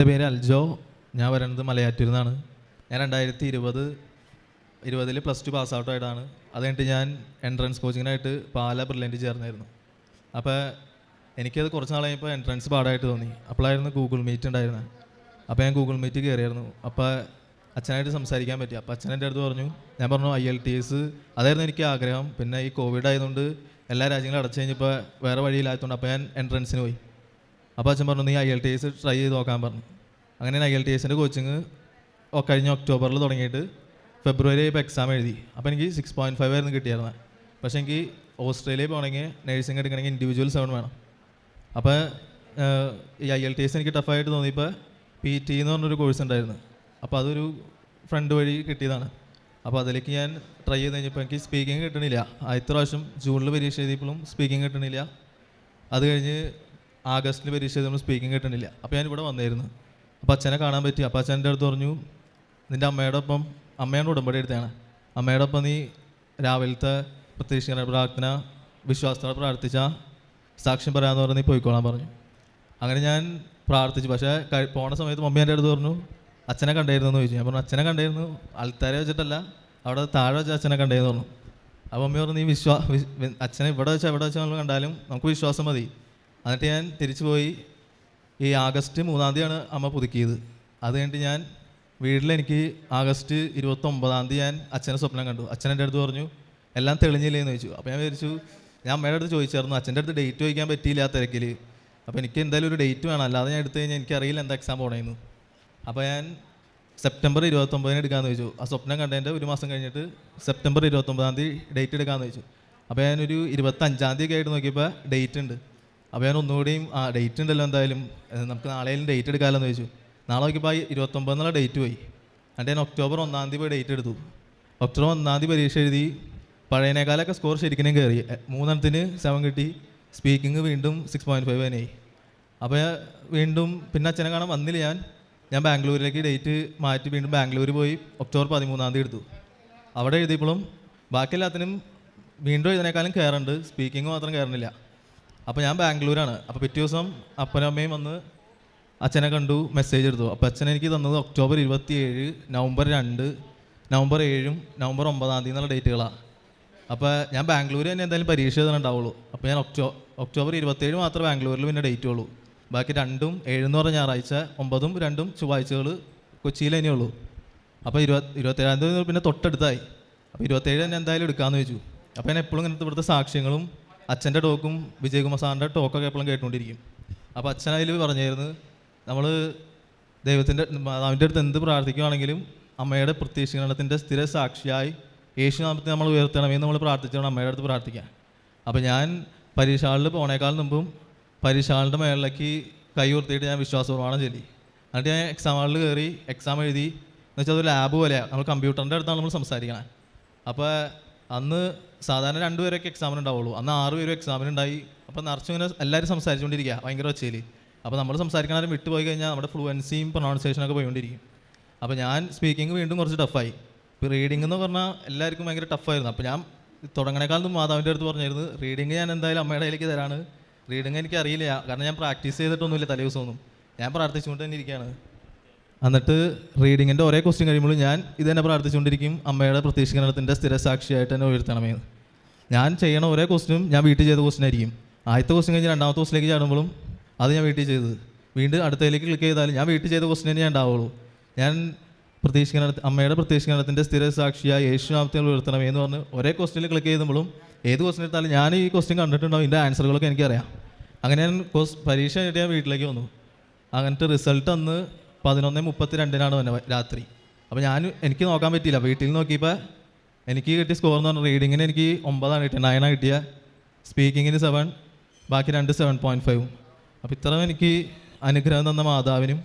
എൻ്റെ പേര് അൽജോ. ഞാൻ വരുന്നത് മലയാറ്റൂരിൽ നിന്നാണ്. ഞാൻ 2020 പ്ലസ് ടു പാസ് ഔട്ട് ആയിട്ടാണ്. അത് കഴിഞ്ഞിട്ട് ഞാൻ എൻട്രൻസ് കോച്ചിങ്ങിനായിട്ട് പാല ബ്രില്യൻറ്റ് ചേർന്നായിരുന്നു. അപ്പോൾ എനിക്കത് കുറച്ച് നാൾ കഴിഞ്ഞപ്പോൾ എൻട്രൻസ് പാടായിട്ട് തോന്നി. അപ്പോഴായിരുന്നു ഗൂഗിൾ മീറ്റ് ഉണ്ടായിരുന്നത്. അപ്പോൾ ഞാൻ ഗൂഗിൾ മീറ്റ് കയറിയായിരുന്നു. അപ്പോൾ അച്ഛനായിട്ട് സംസാരിക്കാൻ പറ്റി. അപ്പോൾ അച്ഛൻ എൻ്റെ അടുത്ത് പറഞ്ഞു, ഞാൻ പറഞ്ഞു IELTS അതായിരുന്നു എനിക്ക് ആഗ്രഹം. പിന്നെ ഈ കോവിഡ് ആയതുകൊണ്ട് എല്ലാ രാജ്യങ്ങളും അടച്ചു കഴിഞ്ഞപ്പോൾ വേറെ വഴിയില്ലാത്തതുകൊണ്ട് അപ്പോൾ ഞാൻ എൻട്രൻസിന് പോയി. അപ്പോൾ അച്ഛൻ പറഞ്ഞു, നീ IELTS ട്രൈ ചെയ്ത് നോക്കാൻ പറഞ്ഞു. അങ്ങനെ ഞാൻ IELTSൻ്റെ കോച്ചിങ് കഴിഞ്ഞ ഒക്ടോബറിൽ തുടങ്ങിയിട്ട് ഫെബ്രുവരി ഇപ്പോൾ എക്സാം എഴുതി. അപ്പോൾ എനിക്ക് 6.5 ആയിരുന്നു കിട്ടിയായിരുന്നത്. പക്ഷേ എനിക്ക് ഓസ്ട്രേലിയയിൽ പോകണമെങ്കിൽ നേഴ്സിംഗ് എടുക്കണമെങ്കിൽ ഇൻഡിവിജ്വൽ 7 വേണം. അപ്പോൾ ഈ IELTS എനിക്ക് ടഫായിട്ട് തോന്നിയപ്പോൾ PT എന്ന് പറഞ്ഞൊരു കോഴ്സ് ഉണ്ടായിരുന്നു. അപ്പോൾ അതൊരു ഫ്രണ്ട് വഴി കിട്ടിയതാണ്. അപ്പോൾ അതിലേക്ക് ഞാൻ ട്രൈ ചെയ്ത് കഴിഞ്ഞപ്പോൾ എനിക്ക് സ്പീക്കിംഗ് കിട്ടണില്ല. ആദ്യത്തെ പ്രാവശ്യം ജൂണിൽ പരീക്ഷ എഴുതിയപ്പോഴും സ്പീക്കിംഗ് കിട്ടണില്ല. അത് കഴിഞ്ഞ് ആഗസ്റ്റിൽ പരീക്ഷ എഴുതുമ്പോൾ സ്പീക്കിംഗ് കിട്ടണില്ല. അപ്പോൾ ഞാൻ ഇവിടെ വന്നായിരുന്നു. അപ്പോൾ അച്ഛനെ കാണാൻ പറ്റി. അപ്പോൾ അച്ഛൻ്റെ അടുത്ത് പറഞ്ഞു, നിൻ്റെ അമ്മയോടൊപ്പം, അമ്മയാണ് ഉടമ്പടി എടുത്തതാണ്, അമ്മയോടൊപ്പം നീ രാവിലത്തെ പ്രത്യക്ഷീകരണ പ്രാർത്ഥന വിശ്വാസത്തോടെ പ്രാർത്ഥിച്ച സാക്ഷ്യം പറയാമെന്ന് പറഞ്ഞ് നീ പോയിക്കോളാൻ പറഞ്ഞു. അങ്ങനെ ഞാൻ പ്രാർത്ഥിച്ചു. പക്ഷേ പോണ സമയത്ത് മമ്മി എൻ്റെ അടുത്ത് പറഞ്ഞു, അച്ഛനെ കണ്ടായിരുന്നു എന്ന് ചോദിച്ചു. ഞാൻ പറഞ്ഞു, അച്ഛനെ കണ്ടായിരുന്നു, ആൾക്കാരെ വെച്ചിട്ടല്ല, അവിടെ താഴെ വെച്ച് അച്ഛനെ കണ്ടായിരുന്നു പറഞ്ഞു. അപ്പോൾ മമ്മി പറഞ്ഞു, നീ അച്ഛനെ ഇവിടെ വെച്ചാൽ നമ്മൾ കണ്ടാലും നമുക്ക് വിശ്വാസം മതി. എന്നിട്ട് ഞാൻ തിരിച്ചു പോയി. ഈ ആഗസ്റ്റ് 3-ാം തീയതിയാണ് അമ്മ പുതുക്കിയത്. അത് കഴിഞ്ഞിട്ട് ഞാൻ വീട്ടിലെനിക്ക് ആഗസ്റ്റ് 29-ാം തീയതി ഞാൻ അച്ഛനെ സ്വപ്നം കണ്ടു. അച്ഛൻ എൻ്റെ അടുത്ത് പറഞ്ഞു, എല്ലാം തെളിഞ്ഞില്ലേന്ന് ചോദിച്ചു. അപ്പോൾ ഞാൻ വിചാരിച്ചു, ഞാൻ അമ്മയുടെ അടുത്ത് ചോദിച്ചായിരുന്നു, അച്ഛൻ്റെ അടുത്ത് ഡേറ്റ് ചോദിക്കാൻ പറ്റിയില്ല ആ തിരക്കിൽ. അപ്പോൾ എനിക്ക് എന്തായാലും ഒരു ഡേറ്റ് വേണം, അല്ലാതെ ഞാൻ എടുത്തു കഴിഞ്ഞാൽ എനിക്കറിയില്ല എന്താ എക്സാം പോകണമെന്ന്. അപ്പോൾ ഞാൻ സെപ്റ്റംബർ 29-ന് എടുക്കാമെന്ന് ചോദിച്ചു. ആ സ്വപ്നം കണ്ടതിൻ്റെ ഒരു മാസം കഴിഞ്ഞിട്ട് സെപ്റ്റംബർ 29-ാം തീയതി ഡേറ്റ് എടുക്കാമെന്ന് ചോദിച്ചു. അപ്പോൾ ഞാനൊരു 25-ാം തീയതി ആയിട്ട് നോക്കിയപ്പോൾ ഡേറ്റ് ഉണ്ട്. അപ്പോൾ ഞാൻ ഒന്നുകൂടിയും ഡേറ്റ് ഉണ്ടല്ലോ, എന്തായാലും നമുക്ക് നാളെയും ഡേറ്റ് എടുക്കാമല്ലോ എന്ന് ചോദിച്ചു. നാളെ നോക്കിയപ്പോൾ 29 എന്നുള്ള ഡേറ്റ് പോയി. എന്നിട്ട് ഞാൻ ഒക്ടോബർ 1-ാം തീയതി പോയി ഡേറ്റ് എടുത്തു. ഒക്ടോബർ 1-ാം തീയതി പരീക്ഷ എഴുതി. പഴയനേക്കാളൊക്കെ സ്കോർ ശരിക്കും കയറി. 3 7 കിട്ടി. സ്പീക്കിംഗ് വീണ്ടും 6.5 തന്നെയായി. അപ്പോൾ വീണ്ടും പിന്നെ അച്ഛനെ കാണാൻ വന്നില്ല. ഞാൻ ബാംഗ്ലൂരിലേക്ക് ഡേറ്റ് മാറ്റി വീണ്ടും ബാംഗ്ലൂർ പോയി ഒക്ടോബർ 13-ാം തീയതി എടുത്തു. അവിടെ എഴുതിയപ്പോഴും ബാക്കി എല്ലാത്തിനും വീണ്ടും എഴുതിനേക്കാളും കയറുന്നുണ്ട്, സ്പീക്കിംഗ് മാത്രം കയറുന്നില്ല. അപ്പോൾ ഞാൻ ബാംഗ്ലൂരാണ്. അപ്പോൾ പിറ്റേ ദിവസം അപ്പനും അമ്മയും വന്ന് അച്ഛനെ കണ്ടു, മെസ്സേജ് എടുത്തു. അപ്പോൾ അച്ഛൻ എനിക്ക് തന്നത് ഒക്ടോബർ 27, നവംബർ 2, നവംബർ 7, നവംബർ 9-ാം തീയതി എന്നുള്ള ഡേറ്റുകളാണ്. അപ്പോൾ ഞാൻ ബാംഗ്ലൂർ തന്നെ എന്തായാലും പരീക്ഷ എഴുതാനുണ്ടാവുള്ളൂ. അപ്പോൾ ഞാൻ ഒക്ടോബർ 27 മാത്രമേ ബാംഗ്ലൂരിൽ പിന്നെ ഡേറ്റ് ഉള്ളൂ. ബാക്കി 2ഉം 7 എന്ന് പറഞ്ഞ ഞായറാഴ്ച, 9ഉം 2ഉം ചൊവ്വാഴ്ചകൾ കൊച്ചിയിൽ തന്നെയുള്ളൂ. അപ്പോൾ 27-ാം തീയതി പിന്നെ തൊട്ടടുത്തായി. അപ്പോൾ 27 തന്നെ എന്തായാലും എടുക്കാമെന്ന് വെച്ചു. അപ്പോൾ ഞാൻ എപ്പോഴും ഇങ്ങനത്തെ ഇവിടുത്തെ സാക്ഷ്യങ്ങളും അച്ഛൻ്റെ ടോക്കും വിജയകുമാർ സാറിൻ്റെ ടോക്കൊക്കെ എപ്പോഴും കേട്ടുകൊണ്ടിരിക്കും. അപ്പോൾ അച്ഛൻ അതിൽ പറഞ്ഞായിരുന്നു, നമ്മൾ മാതാവിൻ്റെ അടുത്ത് എന്ത് പ്രാർത്ഥിക്കുകയാണെങ്കിലും അമ്മയുടെ പ്രത്യക്ഷീകരണത്തിൻ്റെ സ്ഥിര സാക്ഷിയായി യേശുനാമത്തെ നമ്മൾ ഉയർത്തണമെന്ന് നമ്മൾ പ്രാർത്ഥിച്ചാണ് അമ്മയുടെ അടുത്ത് പ്രാർത്ഥിക്കുക. അപ്പോൾ ഞാൻ പരീക്ഷ ഹാളിൽ പോണേക്കാൾ മുമ്പും പരീക്ഷ ഹാളിൻ്റെ മേളിലേക്ക് കൈ ഉയർത്തിയിട്ട് ഞാൻ വിശ്വാസപ്രമാണം ചൊല്ലി. എന്നിട്ട് ഞാൻ എക്സാം ഹാളിൽ കയറി എക്സാം എഴുതി. എന്ന് വെച്ചാൽ അതൊരു ലാബ് പോലെയാണ്, നമ്മൾ കമ്പ്യൂട്ടറിൻ്റെ അടുത്താണ് നമ്മൾ സംസാരിക്കണം. അപ്പോൾ അന്ന് സാധാരണ 2 പേരൊക്കെ എക്സാമിനുണ്ടാവുള്ളൂ, അന്ന് 6 പേരും എക്സാമിനുണ്ടായി. അപ്പോൾ നിറച്ചിങ്ങനെ എല്ലാവരും സംസാരിച്ചുകൊണ്ടിരിക്കുക ഭയങ്കര ഒച്ചയിൽ. അപ്പോൾ നമ്മൾ സംസാരിക്കണവരും വിട്ടുപോയി കഴിഞ്ഞാൽ നമ്മുടെ ഫ്ലുവൻസിയും പ്രൊണൗൺസിയേഷനൊക്കെ പോയിക്കൊണ്ടിരിക്കും. അപ്പോൾ ഞാൻ സ്പീക്കിംഗ് വീണ്ടും കുറച്ച് ടഫായി. ഇപ്പോൾ റീഡിംഗ് എന്ന് പറഞ്ഞാൽ എല്ലാവർക്കും ഭയങ്കര ടഫായിരുന്നു. അപ്പോൾ ഞാൻ തുടങ്ങണേക്കാളും മാതാവിൻ്റെ അടുത്ത് പറഞ്ഞിരുന്നു, റീഡിംഗ് ഞാൻ എന്തായാലും അമ്മയുടെ കയ്യിലേക്ക് തരാണ്. റീഡിംഗ് എനിക്ക് അറിയില്ല, കാരണം ഞാൻ പ്രാക്ടീസ് ചെയ്തിട്ടൊന്നുമില്ല തലേ ദിവസമൊന്നും. ഞാൻ പ്രാർത്ഥിച്ചുകൊണ്ട് തന്നെ ഇരിക്കുകയാണ്. എന്നിട്ട് റീഡിങ്ങിൻ്റെ ഓരോ ക്വസ്റ്റ്യൻ കഴിയുമ്പോഴും ഞാൻ ഇത് തന്നെ പ്രാർത്ഥിച്ചുകൊണ്ടിരിക്കും, അമ്മയുടെ പ്രത്യക്ഷീകരണത്തിൻ്റെ സ്ഥിരസാക്ഷിയായിട്ട് തന്നെ ഉയർത്തണമെന്ന്. ഞാൻ ചെയ്യണ ഓരോ ക്വസ്റ്റ്യനും ഞാൻ വീട്ടിൽ ചെയ്ത ക്വസ്റ്റ്യൻ ആയിരിക്കും. ആദ്യത്തെ ക്വസ്റ്റ്യൻ കഴിഞ്ഞ് 2ാമത്തെ ക്വസ്റ്റിലേക്ക് ചാടുമ്പോഴും അത് ഞാൻ വീട്ടിൽ ചെയ്തത്. വീണ്ടും അടുത്തതിലേക്ക് ക്ലിക്ക് ചെയ്താലും ഞാൻ വീട്ടിൽ ചെയ്ത ക്വസ്റ്റ്യൻ തന്നെ ഞാൻ ഉണ്ടാവുള്ളൂ. ഞാൻ അമ്മയുടെ പ്രത്യക്ഷീകരണത്തിൻ്റെ സ്ഥിരസാക്ഷിയായി യേശുനാമത്തെ ഉയർത്തണമേ എന്ന് പറഞ്ഞ് ഒരേ ക്വസ്റ്റ്യനിൽ ക്ലിക്ക് ചെയ്യുമ്പോഴും ഏത് ക്വസ്റ്റ്യൻ എടുത്താലും ഞാൻ ഈ ക്വസ്റ്റ്യൻ കണ്ടിട്ടുണ്ടാവും, ഇതിൻ്റെ ആൻസറുകളൊക്കെ എനിക്കറിയാം. അങ്ങനെ ഞാൻ പരീക്ഷ കഴിഞ്ഞിട്ട് ഞാൻ വീട്ടിലേക്ക് വന്നു. അങ്ങനത്തെ റിസൾട്ട് അന്ന് 11:32 വന്നെ രാത്രി. അപ്പോൾ എനിക്ക് നോക്കാൻ പറ്റിയില്ല. വീട്ടിൽ നോക്കിയപ്പോൾ എനിക്ക് കിട്ടിയ സ്കോർ എന്ന് പറഞ്ഞാൽ റീഡിങ്ങിന് എനിക്ക് 9 കിട്ടിയത്, 9 കിട്ടിയ, സ്പീക്കിങ്ങിന് 7, ബാക്കി 2 7.5. അപ്പോൾ ഇത്രയും എനിക്ക് അനുഗ്രഹം തന്ന മാതാവിനും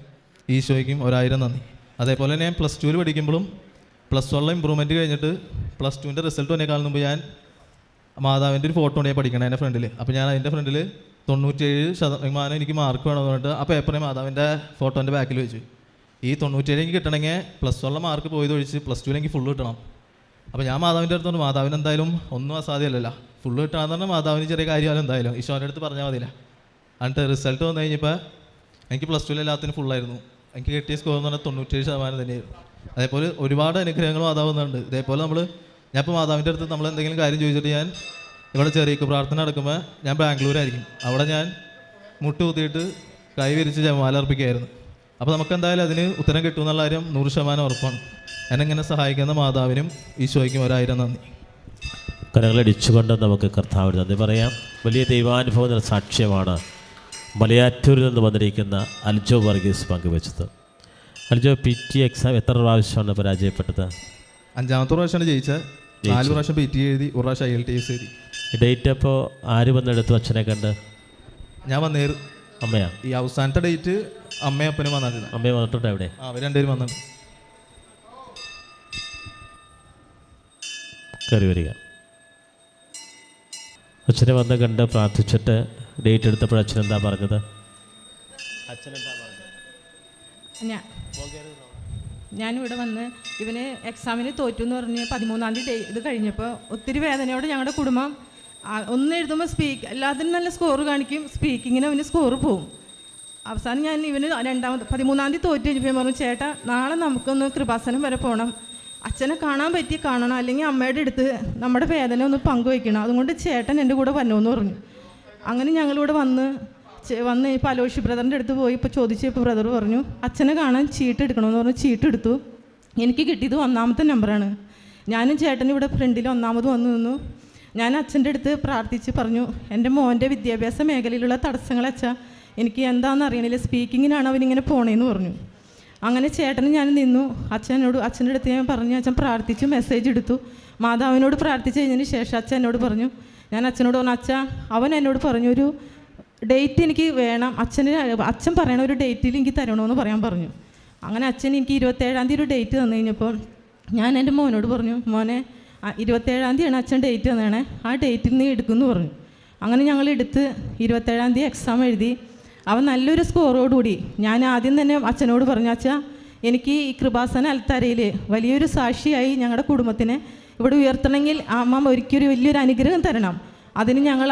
ഈശോയ്ക്കും 1000 നന്ദി. അതേപോലെ തന്നെ ഞാൻ പ്ലസ് 2 പഠിക്കുമ്പോഴും പ്ലസ് 1 ഇമ്പ്രൂവ്മെൻറ്റ് കഴിഞ്ഞിട്ട് പ്ലസ് 2ൻ്റെ റിസൾട്ട് വന്നേക്കാൾ മുമ്പ് ഞാൻ മാതാവിൻ്റെ ഒരു ഫോട്ടോ ഉണ്ടെങ്കിൽ പഠിക്കണം എൻ്റെ ഫ്രണ്ടിൽ. അപ്പോൾ ഞാൻ അതിൻ്റെ ഫ്രണ്ടിൽ 97% എനിക്ക് മാർക്ക് വേണമെന്ന് പറഞ്ഞിട്ട് ആ പേപ്പറിനെ മാതാവിൻ്റെ ഫോട്ടോൻ്റെ ബാക്കിൽ വെച്ചു. ഈ 97 എനിക്ക് കിട്ടണമെങ്കിൽ പ്ലസ് 1 മാർക്ക് പോയതൊഴിച്ച് പ്ലസ് 2 എനിക്ക് ഫുള്ള് കിട്ടണം. അപ്പോൾ ഞാൻ മാതാവിൻ്റെ അടുത്ത് പറഞ്ഞു, മാതാവിന് എന്തായാലും ഒന്നും അസാധ്യമല്ലല്ലോ, ഫുള്ള് കിട്ടാന്ന് പറഞ്ഞാൽ മാതാവിന് ചെറിയ കാര്യമല്ലോ, എന്തായാലും ഈശോൻ്റെ അടുത്ത് പറഞ്ഞാൽ മതിയില്ല. എന്നിട്ട് റിസൾട്ട് വന്നു കഴിഞ്ഞപ്പോൾ എനിക്ക് പ്ലസ് 2 എല്ലാത്തിനും ഫുള്ളായിരുന്നു. എനിക്ക് കിട്ടിയ സ്കോർ എന്ന് പറഞ്ഞാൽ 97% തന്നെയായിരുന്നു. അതേപോലെ ഒരുപാട് അനുഗ്രഹങ്ങൾ മാതാവുന്നുണ്ട്. ഇതേപോലെ ഞാൻ ഇപ്പോൾ മാതാവിൻ്റെ അടുത്ത് നമ്മൾ എന്തെങ്കിലും കാര്യം ചോദിച്ചിട്ട് ഞാൻ ഇവിടെ ചെറിയ പ്രാർത്ഥന നടക്കുമ്പോൾ ഞാൻ ബാംഗ്ലൂരായിരിക്കും. അവിടെ ഞാൻ മുട്ടുകുത്തിയിട്ട് കൈ വിരിച്ച് ജപമാല അർപ്പിക്കുകയായിരുന്നു. അപ്പോൾ നമുക്ക് എന്തായാലും അതിന് ഉത്തരം കിട്ടുമെന്നുള്ള കാര്യം 100% ഉറപ്പാണ്. എന്നെങ്ങനെ സഹായിക്കുന്ന മാതാവിനും ഈശോയ്ക്കും 1000 നന്ദി. കരങ്ങളടിച്ചുകൊണ്ട് നമുക്ക് കർത്താവിന് നന്ദി പറയാം. വലിയ ദൈവാനുഭവ സാക്ഷ്യമാണ് മലയാറ്റൂരിൽ നിന്ന് വന്നിരിക്കുന്ന അൽജോ വർഗീസ് പങ്കുവെച്ചത്. അൽജോ, PT എക്സാം എത്ര പ്രാവശ്യമാണ് പരാജയപ്പെട്ടത്? 5ാമത്തെ പ്രാവശ്യമാണ് ജയിച്ചത്. 4 പ്രാവശ്യം PT എഴുതി, 1 പ്രാവശ്യം IELTS എഴുതി. ഈ ഡേറ്റ് അപ്പോൾ ആര് വന്നെടുത്തു അച്ഛനെ കണ്ട്? ഞാൻ വന്നേര്. അമ്മയാ? ഈ അവസാനത്തെ ഡേറ്റ് അമ്മയും അപ്പനും വന്നിട്ടില്ല. അമ്മയും വന്നിട്ടുണ്ട്. എവിടെ? അവർ രണ്ടുപേരും വന്നിട്ടുണ്ട്. കയറി വരിക. അച്ഛനെ വന്ന് കണ്ട് പ്രാർത്ഥിച്ചിട്ട് ഡേറ്റ് എടുത്തപ്പോൾ അച്ഛൻ എന്താ പറഞ്ഞത്? ഞാനിവിടെ വന്ന് ഇവന് എക്സാമിന് തോറ്റു എന്ന് പറഞ്ഞ് 13-ാം തീയതി ഇത് കഴിഞ്ഞപ്പോൾ ഒത്തിരി വേദനയോടെ ഞങ്ങളുടെ കുടുംബം ഒന്ന് എഴുതുമ്പോൾ എല്ലാത്തിനും നല്ല സ്കോർ കാണിക്കും, സ്പീക്കിങ്ങിന് അവന് സ്കോർ പോവും. അവസാനം ഞാൻ ഇവന് 13-ാം തീയതി തോറ്റ് കഴിഞ്ഞപ്പോൾ പറഞ്ഞു, ചേട്ടാ നാളെ നമുക്കൊന്ന് കൃപാസനം വരെ പോകണം, അച്ഛനെ കാണാൻ പറ്റി കാണണം, അല്ലെങ്കിൽ അമ്മയുടെ അടുത്ത് നമ്മുടെ വേദന ഒന്ന് പങ്കുവയ്ക്കണം, അതുകൊണ്ട് ചേട്ടൻ എൻ്റെ കൂടെ വരണമെന്ന് പറഞ്ഞു. അങ്ങനെ ഞങ്ങളിവിടെ വന്ന് ഇപ്പോൾ അലോഷി ബ്രദറിൻ്റെ അടുത്ത് പോയി ഇപ്പോൾ ചോദിച്ചപ്പോൾ ബ്രദർ പറഞ്ഞു അച്ഛനെ കാണാൻ ചീട്ട് എടുക്കണമെന്ന് പറഞ്ഞു. ചീട്ട് എടുത്തു. എനിക്ക് കിട്ടിയത് 1ാമത്തെ നമ്പറാണ്. ഞാനും ചേട്ടനും ഇവിടെ ഫ്രണ്ടിൽ 1ാമത് വന്നു നിന്നു. ഞാൻ അച്ഛൻ്റെ അടുത്ത് പ്രാർത്ഥിച്ച് പറഞ്ഞു, എൻ്റെ മോൻ്റെ വിദ്യാഭ്യാസ മേഖലയിലുള്ള തടസ്സങ്ങൾ അച്ഛാ എനിക്ക് എന്താണെന്ന് അറിയണില്ല, സ്പീക്കിങ്ങിനാണ് അവനിങ്ങനെ പോണേന്ന് പറഞ്ഞു. അങ്ങനെ ചേട്ടനും ഞാൻ നിന്നു. അച്ഛൻ്റെ അടുത്ത് ഞാൻ പറഞ്ഞു, അച്ഛൻ പ്രാർത്ഥിച്ചു, മെസ്സേജ് എടുത്തു. മാതാവിനോട് പ്രാർത്ഥിച്ച് കഴിഞ്ഞതിന് ശേഷം അച്ഛൻ എന്നോട് പറഞ്ഞു, ഞാൻ അച്ഛനോട് പറഞ്ഞു, അച്ഛാ അവൻ എന്നോട് പറഞ്ഞു ഒരു ഡേറ്റ് എനിക്ക് വേണം, അച്ഛൻ പറയണ ഒരു ഡേറ്റിൽ എനിക്ക് തരണമെന്ന് പറയാൻ പറഞ്ഞു. അങ്ങനെ അച്ഛൻ എനിക്ക് 27-ാം തീയതി ഒരു ഡേറ്റ് തന്നു കഴിഞ്ഞപ്പോൾ ഞാൻ എൻ്റെ മോനോട് പറഞ്ഞു, മോനെ 27-ാം തീയതിയാണ് അച്ഛൻ ഡേറ്റ് തന്നേണേ, ആ ഡേറ്റിൽ നീ എടുക്കുമെന്ന് പറഞ്ഞു. അങ്ങനെ ഞങ്ങൾ എടുത്ത് 27-ാം തീയതി എക്സാം എഴുതി. അവൻ നല്ലൊരു സ്കോറോടുകൂടി ഞാൻ ആദ്യം തന്നെ അച്ഛനോട് പറഞ്ഞു, അച്ഛാ എനിക്ക് ഈ കൃപാസന അൽത്താരയിൽ വലിയൊരു സാക്ഷിയായി ഞങ്ങളുടെ കുടുംബത്തിനെ ഇവിടെ ഉയർത്തണമെങ്കിൽ അമ്മ ഒരിക്കലും വലിയൊരു അനുഗ്രഹം തരണം, അതിന് ഞങ്ങൾ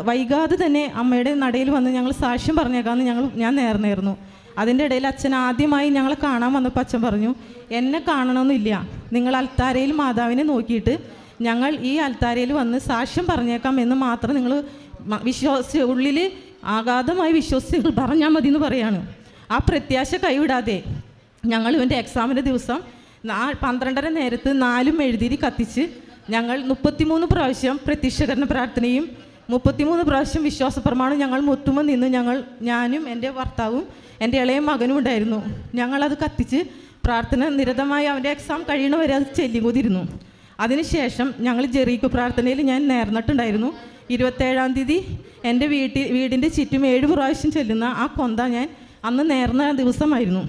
വൈകാതെ തന്നെ അമ്മയുടെ നടയിൽ വന്ന് ഞങ്ങൾ സാക്ഷ്യം പറഞ്ഞേക്കാമെന്ന് ഞാൻ നേർന്നായിരുന്നു. അതിൻ്റെ ഇടയിൽ അച്ഛൻ ആദ്യമായി ഞങ്ങളെ കാണാൻ വന്നപ്പോൾ അച്ഛൻ പറഞ്ഞു, എന്നെ കാണണമെന്നില്ല, നിങ്ങൾ അൽത്താരയിൽ മാതാവിനെ നോക്കിയിട്ട് ഞങ്ങൾ ഈ അൽത്താരയിൽ വന്ന് സാക്ഷ്യം പറഞ്ഞേക്കാം എന്ന് മാത്രം നിങ്ങൾ ഉള്ളിൽ ആഘാതമായി വിശ്വസിച്ച് പറഞ്ഞാൽ മതി എന്ന് പറയാണ്. ആ പ്രത്യാശ കൈവിടാതെ ഞങ്ങൾ ഇവൻ്റെ എക്സാമിൻ്റെ ദിവസം 12:30 നേരത്ത് 4 മെഴുതിരി കത്തിച്ച് ഞങ്ങൾ 33 പ്രാവശ്യം പ്രത്യക്ഷീകരണ പ്രാർത്ഥനയും 33 പ്രാവശ്യം വിശ്വാസ പ്രമാണം ഞങ്ങൾ മുത്തുമ്പോൾ നിന്ന് ഞാനും എൻ്റെ ഭർത്താവും എൻ്റെ ഇളയ മകനും ഉണ്ടായിരുന്നു. ഞങ്ങളത് കത്തിച്ച് പ്രാർത്ഥന നിരതമായി അവൻ്റെ എക്സാം കഴിയണവരെ അത് ചെല്ലിക്കൊതിരുന്നു. അതിനുശേഷം ഞങ്ങൾ ജെറീക്കോ പ്രാർത്ഥനയിൽ ഞാൻ നേർന്നിട്ടുണ്ടായിരുന്നു. 27-ാം തീയതി എൻ്റെ വീടിൻ്റെ ചുറ്റും 7 പ്രാവശ്യം ചെല്ലുന്ന ആ കൊന്ത ഞാൻ അന്ന് നേർന്ന ദിവസമായിരുന്നു.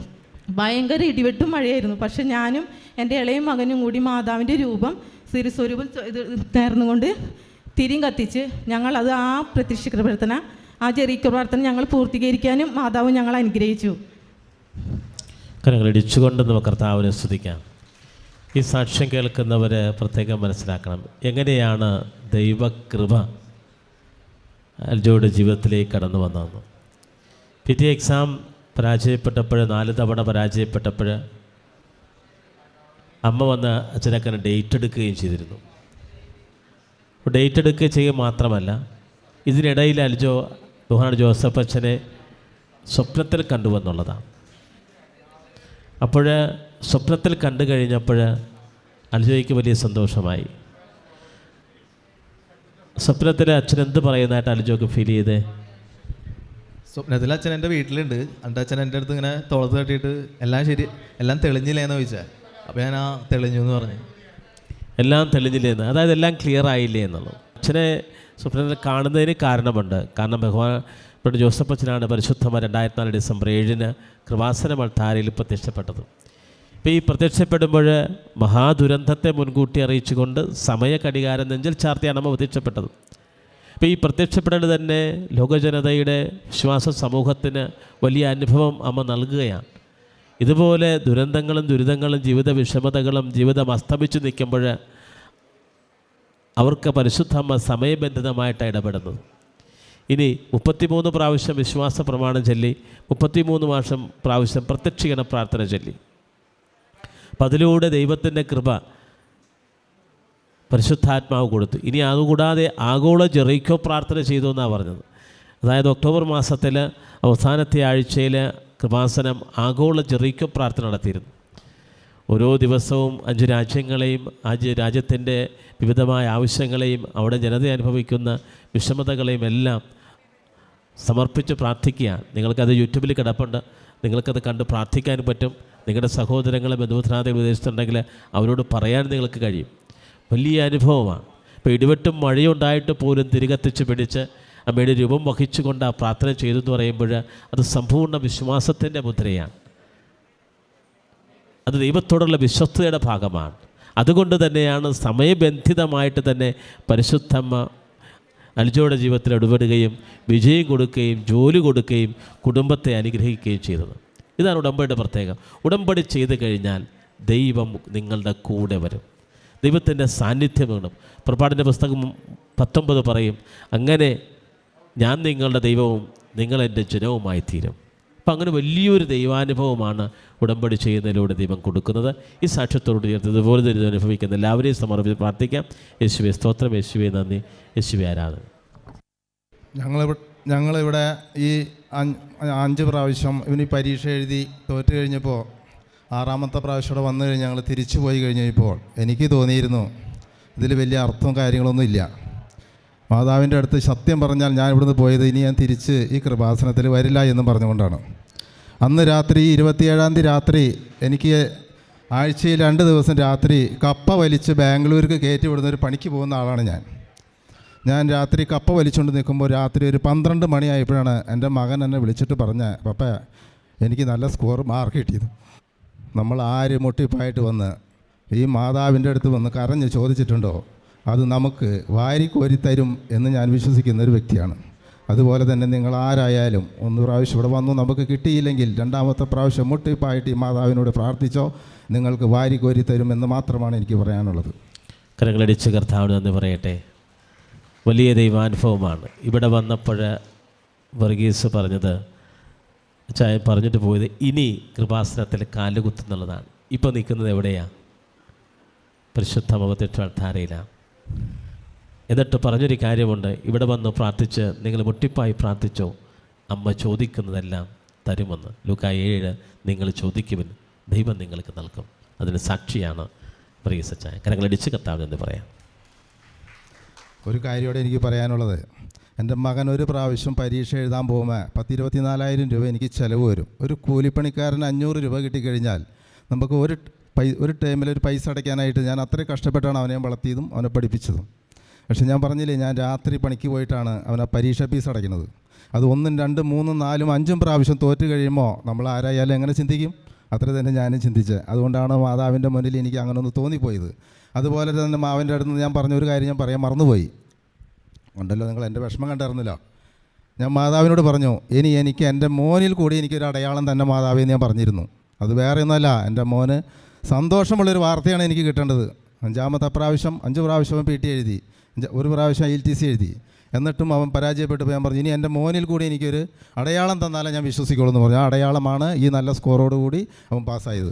ഭയങ്കര ഇടിവെട്ടും മഴയായിരുന്നു. പക്ഷെ ഞാനും എൻ്റെ ഇളയ മകനും കൂടി മാതാവിൻ്റെ രൂപം സിരിസ്വരൂപം നേർന്നുകൊണ്ട് തിരിയും കത്തിച്ച് ഞങ്ങളത് ആ പ്രത്യക്ഷ പ്രാർത്ഥന, ആ ജെറീക്കോ പ്രാർത്ഥന ഞങ്ങൾ പൂർത്തീകരിക്കാനും മാതാവ് ഞങ്ങൾ അനുഗ്രഹിച്ചു. കരങ്ങളിടിച്ചുകൊണ്ട് നമുക്ക് കർത്താവിനെ സ്തുതിക്കാം. ഈ സാക്ഷ്യം കേൾക്കുന്നവർ പ്രത്യേകം മനസ്സിലാക്കണം, എങ്ങനെയാണ് ദൈവകൃപ അൽജോയുടെ ജീവിതത്തിലേക്ക് കടന്നു വന്നതെന്ന്. PT എക്സാം പരാജയപ്പെട്ടപ്പോൾ 4 തവണ പരാജയപ്പെട്ടപ്പോൾ അമ്മ വന്ന് അച്ഛനക്കനെ ഡേറ്റ് എടുക്കുകയും ചെയ്തിരുന്നു. ഡേറ്റ് എടുക്കുക ചെയ്യുക മാത്രമല്ല, ഇതിനിടയിൽ അൽജോ ബഹുമാനപ്പെട്ട ജോസഫ് അച്ഛനെ സ്വപ്നത്തിൽ കണ്ടുവെന്നുള്ളതാണ്. അപ്പോൾ സ്വപ്നത്തിൽ കണ്ടു കഴിഞ്ഞപ്പോൾ അൽജോയ്ക്ക് വലിയ സന്തോഷമായി. സ്വപ്നത്തിൽ അച്ഛൻ എന്ത് പറയുന്നതായിട്ട് അൽജോക്ക് ഫീൽ ചെയ്തേ? സ്വപ്നത്തിൽ അച്ഛൻ എൻ്റെ വീട്ടിലുണ്ട്. എന്നിട്ട് അച്ഛൻ എൻ്റെ അടുത്ത് ഇങ്ങനെ തുളത്ത് തട്ടിയിട്ട് എല്ലാം തെളിഞ്ഞില്ലേന്ന് ചോദിച്ചാൽ, അപ്പോൾ ഞാൻ തെളിഞ്ഞു എന്ന് പറഞ്ഞു. എല്ലാം തെളിഞ്ഞില്ലേന്ന്, അതായത് എല്ലാം ക്ലിയർ ആയില്ലേ എന്നുള്ളത്. അച്ഛനെ സ്വപ്നത്തിൽ കാണുന്നതിന് കാരണമുണ്ട്. കാരണം ബഹുമാനപ്പെട്ട ജോസഫ് അച്ഛനാണ് പരിശുദ്ധമായ 2004 ഡിസംബർ 7 കൃപാസന അൾത്താരയിൽ പ്രത്യക്ഷപ്പെട്ടത്. ഇപ്പോൾ ഈ പ്രത്യക്ഷപ്പെടുമ്പോൾ മഹാദുരന്തത്തെ മുൻകൂട്ടി അറിയിച്ചുകൊണ്ട് സമയഘടികാരം നെഞ്ചിൽ ചാർത്തിയാണ് അമ്മ പ്രത്യക്ഷപ്പെട്ടത്. ഇപ്പോൾ ഈ പ്രത്യക്ഷപ്പെടൽ തന്നെ ലോകജനതയുടെ വിശ്വാസ സമൂഹത്തിന് വലിയ അനുഭവം അമ്മ നൽകുകയാണ്. ഇതുപോലെ ദുരന്തങ്ങളും ദുരിതങ്ങളും ജീവിത വിഷമതകളും ജീവിതം അസ്തമിച്ചു നിൽക്കുമ്പോൾ അവർക്ക് പരിശുദ്ധ അമ്മ സമയബന്ധിതമായിട്ട് ഇടപെടുന്നത്. ഇനി 33 പ്രാവശ്യം വിശ്വാസ പ്രമാണം ചൊല്ലി, 33 പ്രാവശ്യം പ്രത്യക്ഷീകരണ പ്രാർത്ഥന ചൊല്ലി. അപ്പം അതിലൂടെ ദൈവത്തിൻ്റെ കൃപ പരിശുദ്ധാത്മാവ് കൊടുത്തു. ഇനി അതുകൂടാതെ ആഗോള ജെറീക്കോ പ്രാർത്ഥന ചെയ്തു എന്നാണ് പറഞ്ഞത്. അതായത് ഒക്ടോബർ മാസത്തിൽ അവസാനത്തെ ആഴ്ചയിൽ കൃപാസനം ആഗോള ജെറീക്കോ പ്രാർത്ഥന നടത്തിയിരുന്നു. ഓരോ ദിവസവും 5 രാജ്യങ്ങളെയും രാജ്യത്തിൻ്റെ വിവിധമായ ആവശ്യങ്ങളെയും അവിടെ ജനത അനുഭവിക്കുന്ന വിഷമതകളെയും എല്ലാം സമർപ്പിച്ച് പ്രാർത്ഥിക്കുക. നിങ്ങൾക്കത് യൂട്യൂബിൽ കിടപ്പുണ്ട്, നിങ്ങൾക്കത് കണ്ട് പ്രാർത്ഥിക്കാൻ പറ്റും. നിങ്ങളുടെ സഹോദരങ്ങളും ബന്ധുമിത്രാദികൾ വിദേശത്തുണ്ടെങ്കിൽ അവരോട് പറയാൻ നിങ്ങൾക്ക് കഴിയും. വലിയ അനുഭവമാണ്. ഇപ്പോൾ ഇടിവെട്ടും മഴയുണ്ടായിട്ട് പോലും തിരികത്തിച്ച് പിടിച്ച് അമ്മയുടെ രൂപം വഹിച്ചുകൊണ്ട് ആ പ്രാർത്ഥന ചെയ്തു എന്ന് പറയുമ്പോൾ അത് സമ്പൂർണ്ണ വിശ്വാസത്തിൻ്റെ മുദ്രയാണ്. അത് ദൈവത്തോടുള്ള വിശ്വസ്തയുടെ ഭാഗമാണ്. അതുകൊണ്ട് തന്നെയാണ് സമയബന്ധിതമായിട്ട് തന്നെ പരിശുദ്ധമ്മ അൽജോയുടെ ജീവിതത്തിൽ ഇടപെടുകയും വിജയം കൊടുക്കുകയും ജോലി കൊടുക്കുകയും കുടുംബത്തെ അനുഗ്രഹിക്കുകയും ചെയ്തത്. ഇതാണ് ഉടമ്പടിയുടെ പ്രത്യേകം. ഉടമ്പടി ചെയ്ത് കഴിഞ്ഞാൽ ദൈവം നിങ്ങളുടെ കൂടെ വരും, ദൈവത്തിൻ്റെ സാന്നിധ്യം വേണം. പുറപ്പാടിൻ്റെ പുസ്തകം 19 പറയും, അങ്ങനെ ഞാൻ നിങ്ങളുടെ ദൈവവും നിങ്ങൾ എൻ്റെ ജനവുമായി തീരും. അപ്പം അങ്ങനെ വലിയൊരു ദൈവാനുഭവമാണ് ഉടമ്പടി ചെയ്യുന്നതിലൂടെ ദൈവം കൊടുക്കുന്നത്. ഈ സാക്ഷ്യത്തോട് ചേർത്ത് ഇതുപോലെ ദുരിതം അനുഭവിക്കുന്ന എല്ലാവരെയും സമർപ്പിച്ച് പ്രാർത്ഥിക്കാം. യേശുവേ സ്തോത്രം, യേശുവേ നന്ദി, യേശുവേ ആരാധന. ഞങ്ങളിവിടെ ഈ 5 പ്രാവശ്യം ഇവന് പരീക്ഷ എഴുതി തോറ്റ് കഴിഞ്ഞപ്പോൾ 6ാമത്തെ പ്രാവശ്യം ഇവിടെ വന്നു കഴിഞ്ഞ് ഞങ്ങൾ തിരിച്ചു പോയി കഴിഞ്ഞപ്പോൾ എനിക്ക് തോന്നിയിരുന്നു ഇതിൽ വലിയ അർത്ഥവും കാര്യങ്ങളൊന്നും ഇല്ല. മാതാവിൻ്റെ അടുത്ത് സത്യം പറഞ്ഞാൽ ഞാൻ ഇവിടുന്ന് പോയത് ഇനി ഞാൻ തിരിച്ച് ഈ കൃപാസനത്തിൽ വരില്ല എന്ന് പറഞ്ഞുകൊണ്ടാണ്. അന്ന് രാത്രി 27-ാം തീയതി രാത്രി എനിക്ക് ആഴ്ചയിൽ 2 ദിവസം രാത്രി കപ്പ വലിച്ച് ബാംഗ്ലൂർക്ക് കയറ്റി വിടുന്ന ഒരു പണിക്ക് പോകുന്ന ആളാണ് ഞാൻ രാത്രി കപ്പ വലിച്ചുകൊണ്ട് നിൽക്കുമ്പോൾ രാത്രി ഒരു 12 മണിയായപ്പോഴാണ് എൻ്റെ മകൻ എന്നെ വിളിച്ചിട്ട് പറഞ്ഞ, പപ്പ എനിക്ക് നല്ല സ്കോർ മാർക്ക് കിട്ടിയത്. നമ്മൾ ആര് മുട്ടിപ്പായിട്ട് വന്ന് ഈ മാതാവിൻ്റെ അടുത്ത് വന്ന് കരഞ്ഞ് ചോദിച്ചിട്ടുണ്ടോ, അത് നമുക്ക് വാരിക്കോരി തരും എന്ന് ഞാൻ വിശ്വസിക്കുന്ന ഒരു വ്യക്തിയാണ്. അതുപോലെ തന്നെ നിങ്ങൾ ആരായാലും 1 പ്രാവശ്യം ഇവിടെ വന്നു നമുക്ക് കിട്ടിയില്ലെങ്കിൽ 2ാമത്തെ പ്രാവശ്യം മുട്ടിപ്പായിട്ട് ഈ മാതാവിനോട് പ്രാർത്ഥിച്ചോ, നിങ്ങൾക്ക് വാരിക്കോരി തരും എന്ന് മാത്രമാണ് എനിക്ക് പറയാനുള്ളത്. കരങ്ങളടിച്ച് കർത്താവിന് നന്ദി പറയട്ടെ. വലിയ ദൈവാനുഭവമാണ്. ഇവിടെ വന്നപ്പോൾ വർഗീസ് പറഞ്ഞത്, ചായ പറഞ്ഞിട്ട് പോയത് ഇനി കൃപാസനത്തിൽ കാലുകുത്തുന്നുള്ളതാണ്. ഇപ്പോൾ നിൽക്കുന്നത് എവിടെയാണ്? പരിശുദ്ധ മുഖത്തിട്ട് അൾത്താരയിലാണ്. എന്നിട്ട് പറഞ്ഞൊരു കാര്യമുണ്ട്, ഇവിടെ വന്ന് പ്രാർത്ഥിച്ച് നിങ്ങൾ മുട്ടിപ്പായി പ്രാർത്ഥിച്ചോ, അമ്മ ചോദിക്കുന്നതെല്ലാം തരുമെന്ന്. ലൂക്കാ 7 നിങ്ങൾ ചോദിക്കുമെന്ന് ദൈവം നിങ്ങൾക്ക് നൽകും. അതിന് സാക്ഷിയാണ് വർഗീസ് ചായ. കരങ്ങളടിച്ച് കർത്താവിനെന്ന് പറയാം. ഒരു കാര്യമോടെ എനിക്ക് പറയാനുള്ളത്, എൻ്റെ മകൻ ഒരു പ്രാവശ്യം പരീക്ഷ എഴുതാൻ പോകുമ്പോൾ 10-24,000 രൂപ എനിക്ക് ചിലവ് വരും. ഒരു കൂലിപ്പണിക്കാരന് 500 രൂപ കിട്ടിക്കഴിഞ്ഞാൽ നമുക്ക് ഒരു ടൈമിൽ ഒരു പൈസ അടയ്ക്കാനായിട്ട് ഞാൻ അത്രയും കഷ്ടപ്പെട്ടാണ് അവനെ വളർത്തിയതും അവനെ പഠിപ്പിച്ചതും. പക്ഷെ ഞാൻ പറഞ്ഞില്ലേ, ഞാൻ രാത്രി പണിക്ക് പോയിട്ടാണ് അവനെ പരീക്ഷ ഫീസ് അടയ്ക്കുന്നത്. അത് 1, 2, 3, 4, 5 പ്രാവശ്യം തോറ്റ് കഴിയുമ്പോൾ നമ്മൾ ആരായാലും എങ്ങനെ ചിന്തിക്കും? അത്ര തന്നെ ഞാനും ചിന്തിച്ചത്. അതുകൊണ്ടാണ് മാതാവിൻ്റെ മുന്നിൽ എനിക്ക് അങ്ങനെ ഒന്ന് തോന്നിപ്പോയത്. അതുപോലെ തന്നെ മാവിൻ്റെ അടുത്ത് ഞാൻ പറഞ്ഞ ഒരു കാര്യം ഞാൻ പറയാൻ മറന്നുപോയി ഉണ്ടല്ലോ, നിങ്ങൾ എൻ്റെ വിഷമം കണ്ടായിരുന്നില്ല. ഞാൻ മാതാവിനോട് പറഞ്ഞു, എനിക്ക് എൻ്റെ മോനിൽ കൂടി എനിക്കൊരു അടയാളം തന്നെ മാതാവേ ഞാൻ പറഞ്ഞിരുന്നു. അത് വേറെ ഒന്നുമല്ല, എൻ്റെ മോന് സന്തോഷമുള്ളൊരു വാർത്തയാണ് എനിക്ക് കിട്ടേണ്ടത്. 5ാമത്തെ പ്രാവശ്യം 5 പ്രാവശ്യം PT എഴുതി, 1 പ്രാവശ്യം ILTC എഴുതി. എന്നിട്ടും അവൻ പരാജയപ്പെട്ടപ്പോൾ ഞാൻ പറഞ്ഞു, ഇനി എൻ്റെ മോനിൽ കൂടി എനിക്കൊരു അടയാളം തന്നാലേ ഞാൻ വിശ്വസിക്കുള്ളൂ എന്ന് പറഞ്ഞു. ആ അടയാളമാണ് ഈ നല്ല സ്കോറോടുകൂടി അവൻ പാസ്സായത്.